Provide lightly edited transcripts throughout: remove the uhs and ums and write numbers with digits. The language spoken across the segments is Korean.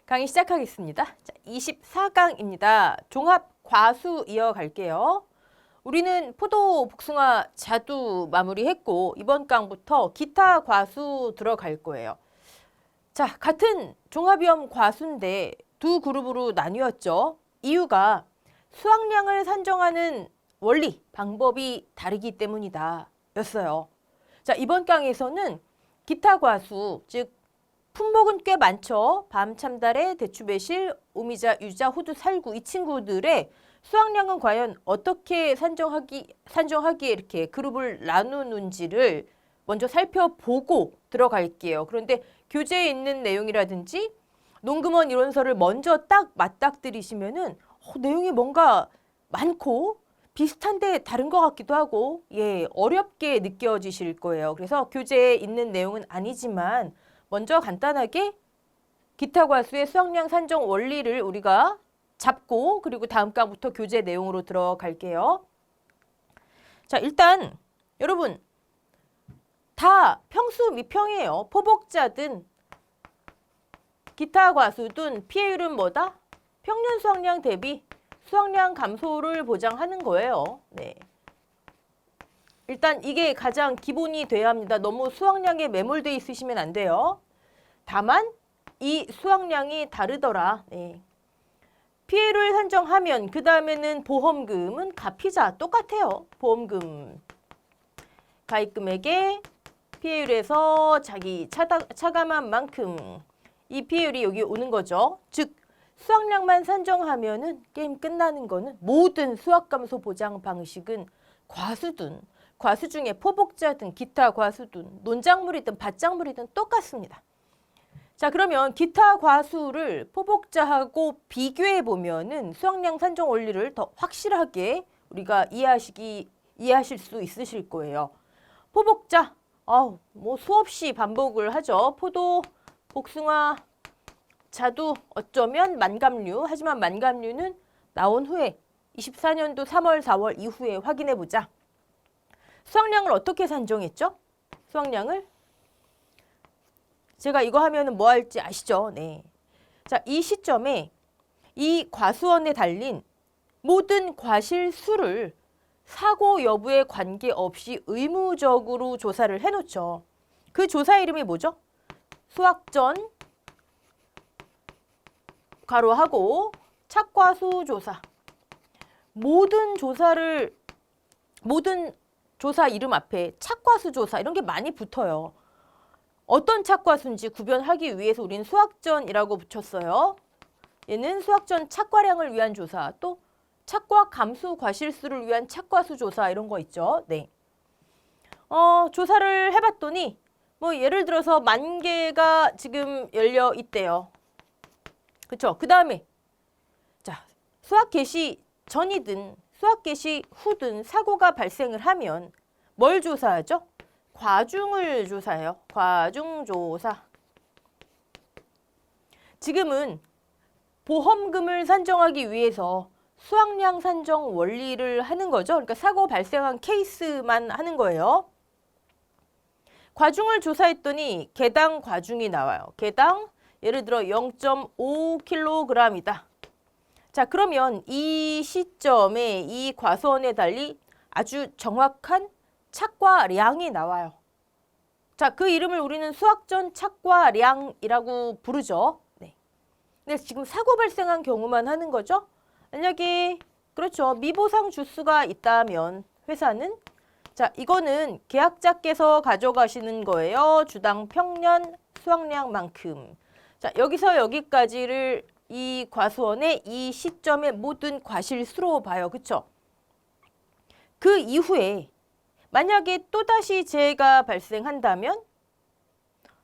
강의 시작하겠습니다. 자, 24강입니다. 종합 과수 이어갈게요. 우리는 포도, 복숭아, 자두 마무리했고 이번 강부터 기타 과수 들어갈 거예요. 자, 같은 종합위험 과수인데 두 그룹으로 나뉘었죠. 이유가 수확량을 산정하는 원리, 방법이 다르기 때문이다 였어요. 자, 이번 강에서는 기타 과수, 즉 품목은 꽤 많죠. 밤, 참다래, 대추, 매실, 오미자, 유자, 호두, 살구 이 친구들의 수확량은 과연 어떻게 산정하기에 이렇게 그룹을 나누는지를 먼저 살펴보고 들어갈게요. 그런데 교재에 있는 내용이라든지 농금원 이론서를 먼저 딱 맞닥뜨리시면은 내용이 뭔가 많고 비슷한데 다른 것 같기도 하고 어렵게 느껴지실 거예요. 그래서 교재에 있는 내용은 아니지만 먼저 간단하게 기타 과수의 수확량 산정 원리를 우리가 잡고 그리고 다음 강부터 교재 내용으로 들어갈게요. 자, 일단 여러분 다 평수 미평이에요. 포복자든 기타 과수든 피해율은 뭐다? 평년 수확량 대비 수확량 감소를 보장하는 거예요. 네. 일단 이게 가장 기본이 돼야 합니다. 너무 수확량에 매몰돼 있으시면 안 돼요. 다만 이 수확량이 다르더라. 네. 피해를 산정하면 그 다음에는 보험금은 가피자 똑같아요. 보험금 가입금액에 피해율에서 자기 차감한 만큼 이 피해율이 여기 오는 거죠. 즉 수확량만 산정하면은 게임 끝나는 거는 모든 수확감소 보장 방식은 과수든 과수 중에 포복자든 기타 과수든 논작물이든 밭작물이든 똑같습니다. 자, 그러면 기타 과수를 포복자하고 비교해 보면은 수확량 산정 원리를 더 확실하게 우리가 이해하실 수 있으실 거예요. 포복자, 뭐 수없이 반복을 하죠. 포도, 복숭아, 자두, 어쩌면 만감류. 하지만 만감류는 나온 후에 24년도 3월, 4월 이후에 확인해 보자. 수확량을 어떻게 산정했죠? 수확량을 제가 이거 하면은 뭐 할지 아시죠? 네. 자, 이 시점에 이 과수원에 달린 모든 과실 수를 사고 여부에 관계없이 의무적으로 조사를 해놓죠. 그 조사 이름이 뭐죠? 수확전 가로하고 착과수 조사. 모든 조사 이름 앞에 착과수 조사 이런 게 많이 붙어요. 어떤 착과수인지 구별하기 위해서 우리는 수확전이라고 붙였어요. 얘는 수확전 착과량을 위한 조사, 또 착과 감수 과실수를 위한 착과수 조사 이런 거 있죠. 네. 조사를 해봤더니 뭐 예를 들어서 10,000개가 지금 열려 있대요. 그쵸? 그 다음에 자, 수확 개시 전이든 수확 개시 후든 사고가 발생을 하면 뭘 조사하죠? 과중을 조사해요. 과중조사. 지금은 보험금을 산정하기 위해서 수확량 산정 원리를 하는 거죠. 그러니까 사고 발생한 케이스만 하는 거예요. 과중을 조사했더니 개당 과중이 나와요. 개당 예를 들어 0.5kg이다. 자, 그러면 이 시점에 이 과수원에 달리 아주 정확한 착과량이 나와요. 자, 그 이름을 우리는 수확전 착과량이라고 부르죠. 네. 근데 지금 사고 발생한 경우만 하는 거죠. 만약에 그렇죠. 미보상 주수가 있다면 회사는 자, 이거는 계약자께서 가져가시는 거예요. 주당 평년 수확량만큼. 자, 여기서 여기까지를 이 과수원의 이 시점의 모든 과실수로 봐요. 그쵸? 그 이후에 만약에 또다시 재해가 발생한다면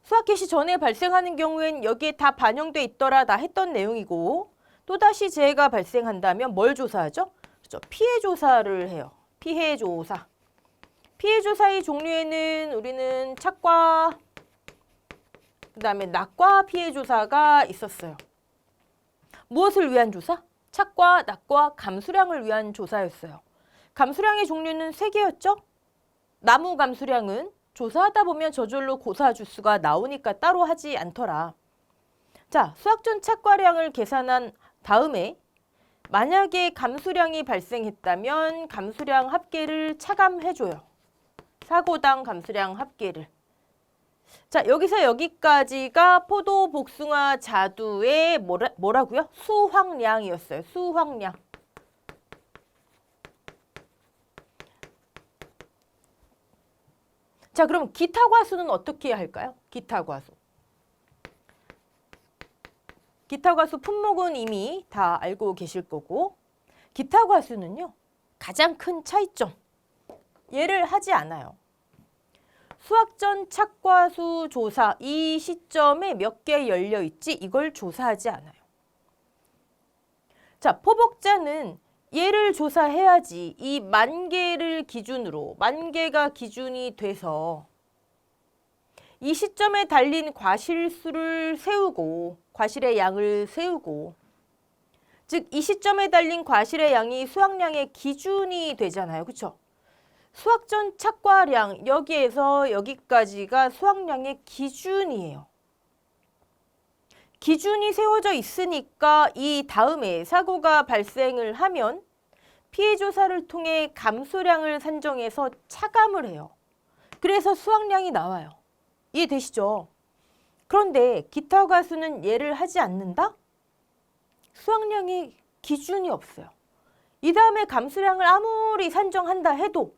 수확 개시 전에 발생하는 경우엔 여기에 다 반영돼 있더라 다 했던 내용이고 또다시 재해가 발생한다면 뭘 조사하죠? 그렇죠? 피해 조사를 해요. 피해 조사. 피해 조사의 종류에는 우리는 착과 그다음에 낙과 피해 조사가 있었어요. 무엇을 위한 조사? 착과, 낙과, 감수량을 위한 조사였어요. 감수량의 종류는 3개였죠? 나무 감수량은 조사하다 보면 저절로 고사 주수가 나오니까 따로 하지 않더라. 자, 수확전 착과량을 계산한 다음에 만약에 감수량이 발생했다면 감수량 합계를 차감해줘요. 사고당 감수량 합계를. 자, 여기서 여기까지가 포도, 복숭아, 자두의 뭐라고요? 수확량이었어요. 수확량. 자, 그럼 기타 과수는 어떻게 할까요? 기타 과수. 기타 과수 품목은 이미 다 알고 계실 거고, 기타 과수는요, 가장 큰 차이점. 얘를 하지 않아요. 수확전 착과수 조사, 이 시점에 몇 개 열려 있지? 이걸 조사하지 않아요. 자, 포복자는 얘를 조사해야지 이 10,000개를 기준으로, 10,000개가 기준이 돼서 이 시점에 달린 과실수를 세우고, 과실의 양을 세우고, 즉 이 시점에 달린 과실의 양이 수확량의 기준이 되잖아요. 그렇죠? 수확전 착과량, 여기에서 여기까지가 수확량의 기준이에요. 기준이 세워져 있으니까 이 다음에 사고가 발생을 하면 피해 조사를 통해 감수량을 산정해서 차감을 해요. 그래서 수확량이 나와요. 이해되시죠? 그런데 기타 과수는 얘를 하지 않는다? 수확량의 기준이 없어요. 이 다음에 감수량을 아무리 산정한다 해도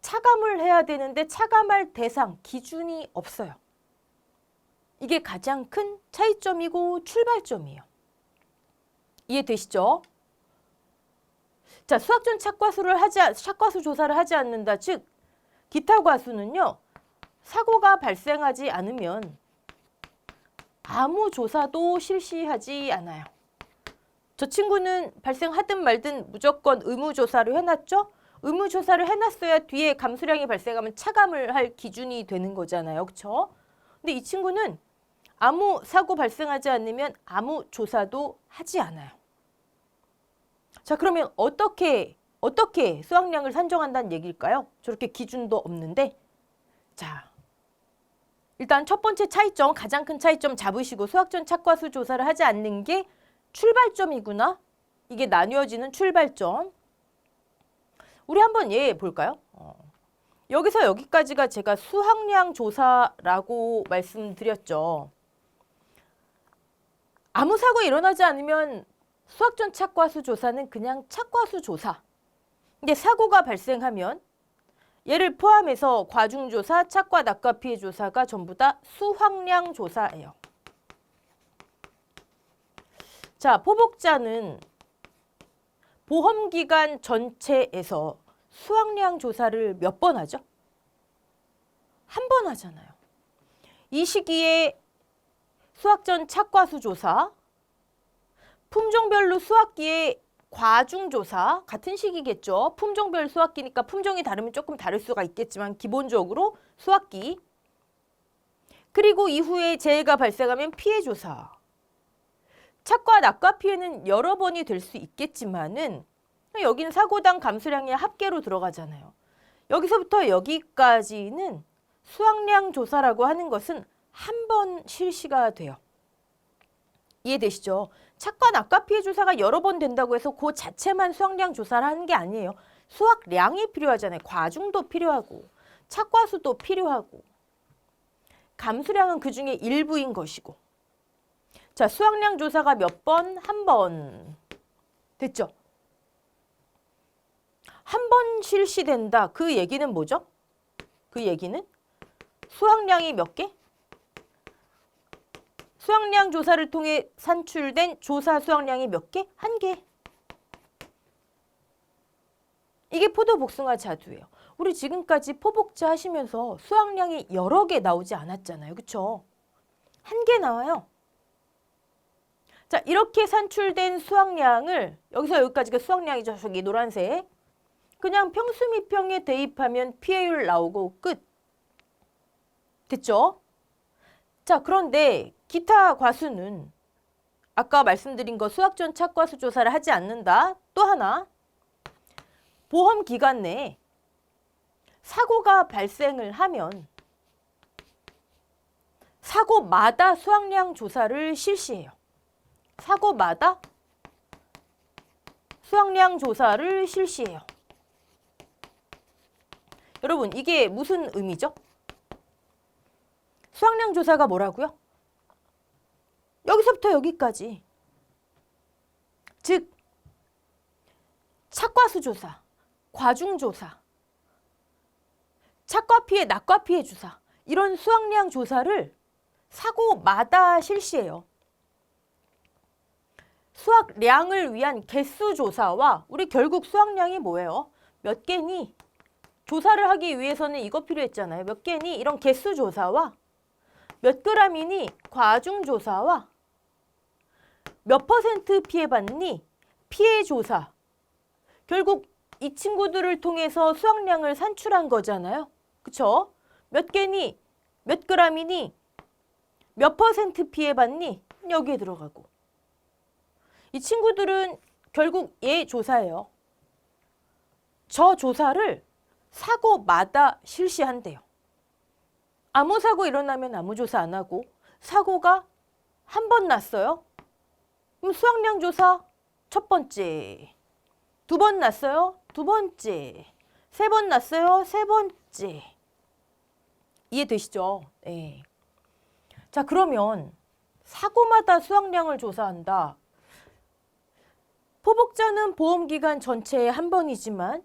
차감을 해야 되는데 차감할 대상, 기준이 없어요. 이게 가장 큰 차이점이고 출발점이에요. 이해되시죠? 자, 수확전 착과수 조사를 하지 않는다. 즉, 기타 과수는요, 사고가 발생하지 않으면 아무 조사도 실시하지 않아요. 저 친구는 발생하든 말든 무조건 의무조사를 해놨죠? 의무조사를 해놨어야 뒤에 감수량이 발생하면 차감을 할 기준이 되는 거잖아요. 그렇죠? 근데 이 친구는 아무 사고 발생하지 않으면 아무 조사도 하지 않아요. 자, 그러면 어떻게 수확량을 산정한다는 얘기일까요? 저렇게 기준도 없는데. 자, 일단 첫 번째 차이점, 가장 큰 차이점 잡으시고 수확전 착과수 조사를 하지 않는 게 출발점이구나. 이게 나뉘어지는 출발점. 우리 한번 얘 볼까요? 여기서 여기까지가 제가 수확량 조사라고 말씀드렸죠. 아무 사고 일어나지 않으면 수확전 착과수 조사는 그냥 착과수 조사. 근데 사고가 발생하면 얘를 포함해서 과중조사, 착과 낙과 피해 조사가 전부 다 수확량 조사예요. 자, 포복자는 보험기간 전체에서 수확량 조사를 몇 번 하죠? 한 번 하잖아요. 이 시기에 수확전 착과수 조사, 품종별로 수확기의 과중조사, 같은 시기겠죠. 품종별 수확기니까 품종이 다르면 조금 다를 수가 있겠지만 기본적으로 수확기, 그리고 이후에 재해가 발생하면 피해 조사. 착과 낙과 피해는 여러 번이 될 수 있겠지만은 여기는 사고당 감수량의 합계로 들어가잖아요. 여기서부터 여기까지는 수확량 조사라고 하는 것은 한 번 실시가 돼요. 이해되시죠? 착과 낙과 피해 조사가 여러 번 된다고 해서 그 자체만 수확량 조사를 하는 게 아니에요. 수확량이 필요하잖아요. 과중도 필요하고 착과수도 필요하고 감수량은 그 중에 일부인 것이고. 자, 수확량 조사가 몇 번? 한 번. 됐죠? 한 번 실시된다. 그 얘기는 뭐죠? 그 얘기는 수확량이 몇 개? 수확량 조사를 통해 산출된 조사 수확량이 몇 개? 한 개. 이게 포도, 복숭아, 자두예요. 우리 지금까지 포복자 하시면서 수확량이 여러 개 나오지 않았잖아요. 그렇죠? 한 개 나와요. 자, 이렇게 산출된 수확량을 여기서 여기까지가 수확량이죠. 저기 노란색. 그냥 평수미평에 대입하면 피해율 나오고 끝. 됐죠? 자, 그런데 기타 과수는 아까 말씀드린 거 수확전 착과수 조사를 하지 않는다. 또 하나, 보험 기간 내에 사고가 발생을 하면 사고마다 수확량 조사를 실시해요. 사고마다 수확량 조사를 실시해요. 여러분, 이게 무슨 의미죠? 수확량 조사가 뭐라고요? 여기서부터 여기까지. 즉, 착과수 조사, 과중 조사, 착과 피해, 낙과 피해 조사, 이런 수확량 조사를 사고마다 실시해요. 수확량을 위한 개수 조사와 우리 결국 수확량이 뭐예요? 몇 개니? 조사를 하기 위해서는 이거 필요했잖아요. 몇 개니? 이런 개수 조사와 몇 그램이니? 과중 조사와 몇 퍼센트 피해받니? 피해 조사. 결국 이 친구들을 통해서 수확량을 산출한 거잖아요. 그쵸? 몇 개니? 몇 그램이니? 몇 퍼센트 피해받니? 여기에 들어가고. 이 친구들은 결국 얘 조사예요. 저 조사를 사고마다 실시한대요. 아무 사고 일어나면 아무 조사 안 하고 사고가 한 번 났어요. 그럼 수확량 조사 첫 번째. 두 번 났어요. 두 번째. 세 번 났어요. 세 번째. 이해되시죠? 네. 자, 그러면 사고마다 수확량을 조사한다. 포복자는 보험기간 전체에 한 번이지만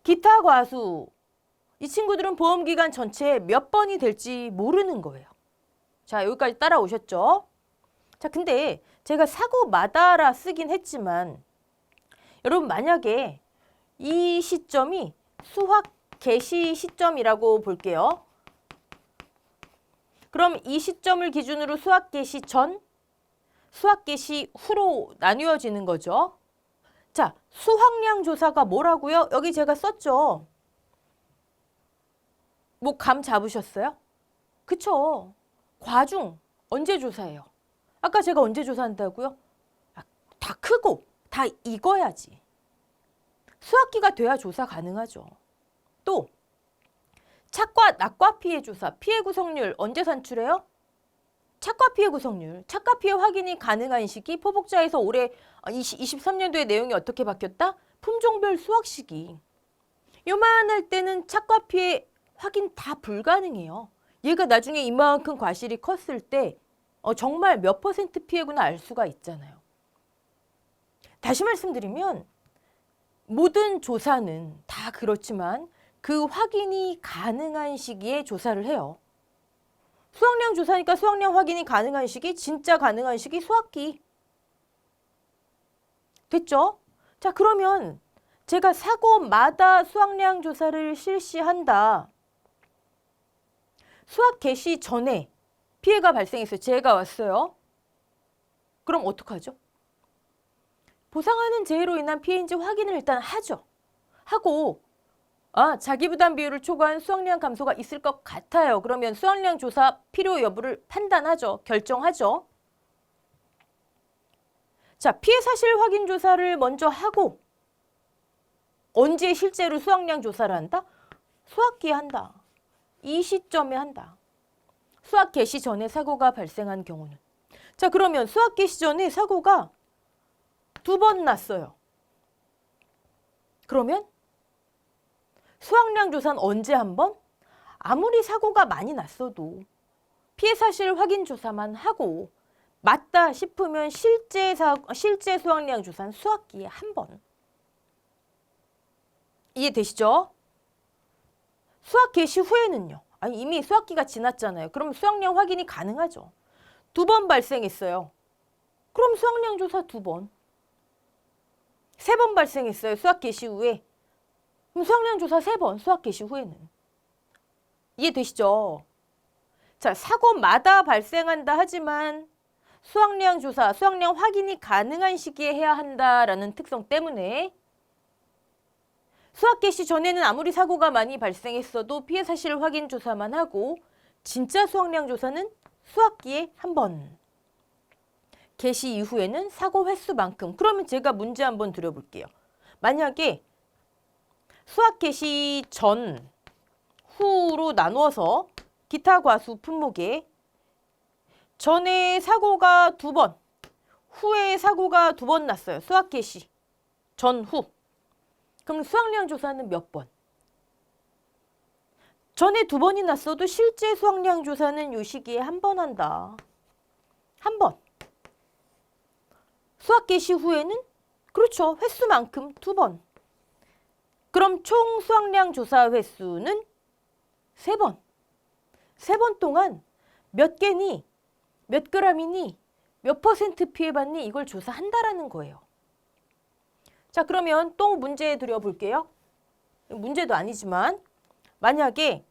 기타 과수, 이 친구들은 보험기간 전체에 몇 번이 될지 모르는 거예요. 자, 여기까지 따라오셨죠? 자, 근데 제가 사고마다라 쓰긴 했지만 여러분, 만약에 이 시점이 수확 개시 시점이라고 볼게요. 그럼 이 시점을 기준으로 수확 개시 전, 수확 개시 후로 나뉘어지는 거죠. 자, 수확량 조사가 뭐라고요? 여기 제가 썼죠. 뭐 감 잡으셨어요? 그쵸. 과중 언제 조사해요? 아까 제가 언제 조사한다고요? 다 크고 다 익어야지. 수확기가 돼야 조사 가능하죠. 또 착과 낙과 피해 조사, 피해 구성률 언제 산출해요? 착과 피해 구성률, 착과 피해 확인이 가능한 시기, 포복자에서 올해 23년도의 내용이 어떻게 바뀌었다? 품종별 수확 시기. 요만할 때는 착과 피해 확인 다 불가능해요. 얘가 나중에 이만큼 과실이 컸을 때 정말 몇 퍼센트 피해구나 알 수가 있잖아요. 다시 말씀드리면 모든 조사는 다 그렇지만 그 확인이 가능한 시기에 조사를 해요. 수확량 조사니까 수확량 확인이 가능한 시기, 진짜 가능한 시기 수확기. 됐죠? 자, 그러면 제가 사고마다 수확량 조사를 실시한다. 수확 개시 전에 피해가 발생했어요. 재해가 왔어요. 그럼 어떡하죠? 보상하는 재해로 인한 피해인지 확인을 일단 하죠. 하고 자기부담 비율을 초과한 수확량 감소가 있을 것 같아요. 그러면 수확량 조사 필요 여부를 판단하죠. 결정하죠. 자, 피해 사실 확인 조사를 먼저 하고 언제 실제로 수확량 조사를 한다? 수확기에 한다. 이 시점에 한다. 수확 개시 전에 사고가 발생한 경우는. 자, 그러면 수확 개시 전에 사고가 두 번 났어요. 그러면 수확량 조사는 언제 한 번? 아무리 사고가 많이 났어도 피해 사실 확인 조사만 하고 맞다 싶으면 실제 수확량 조사는 수확기에 한 번. 이해되시죠? 수확 개시 후에는요. 이미 수확기가 지났잖아요. 그럼 수확량 확인이 가능하죠. 두 번 발생했어요. 그럼 수확량 조사 두 번. 세 번 발생했어요. 수확 개시 후에. 그럼 수확량 조사 세 번. 수확 개시 후에는. 이해되시죠? 자, 사고마다 발생한다 하지만 수확량 조사, 수확량 확인이 가능한 시기에 해야 한다라는 특성 때문에 수확 개시 전에는 아무리 사고가 많이 발생했어도 피해 사실 확인 조사만 하고 진짜 수확량 조사는 수확기에 한 번. 개시 이후에는 사고 횟수만큼. 그러면 제가 문제 한번 드려볼게요. 만약에 수확 개시 전, 후로 나누어서 기타 과수 품목에 전에 사고가 두 번, 후에 사고가 2번 났어요. 수학 개시 전후. 그럼 수학량 조사는 몇 번? 전에 2번이 났어도 실제 수학량 조사는 요 시기에 1번 한다. 1번. 수학 개시 후에는 그렇죠. 횟수만큼 2번. 그럼 총 수학량 조사 횟수는 3번. 3번 동안 몇 개니, 몇 그램이니, 몇 % 피해봤니 이걸 조사한다라는 거예요. 자, 그러면 또 문제 드려볼게요. 문제도 아니지만 만약에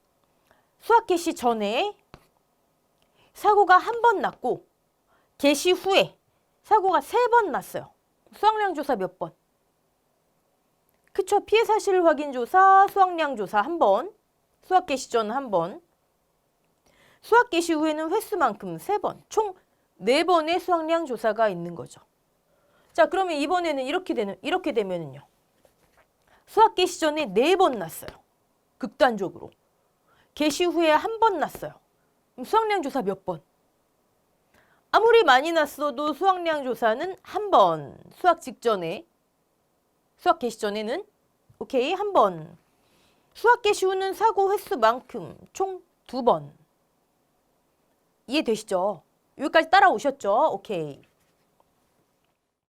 수학 개시 전에 사고가 1번 났고 개시 후에 사고가 3번 났어요. 수학량 조사 몇 번? 그쵸. 피해 사실 확인 조사, 수학량 조사 1번, 수학 개시 전 1번, 수학 개시 후에는 횟수만큼 3번, 총 4번의 수학량 조사가 있는 거죠. 자, 그러면 이번에는 이렇게 되면은요. 수학 개시 전에 4번 났어요. 극단적으로. 개시 후에 1번 났어요. 그럼 수학량 조사 몇 번? 아무리 많이 났어도 수학량 조사는 1번. 수학 직전에, 수학 개시 전에는 오케이 1번. 수학 개시 후는 사고 횟수만큼 총 2번. 이해되시죠? 여기까지 따라오셨죠? 오케이.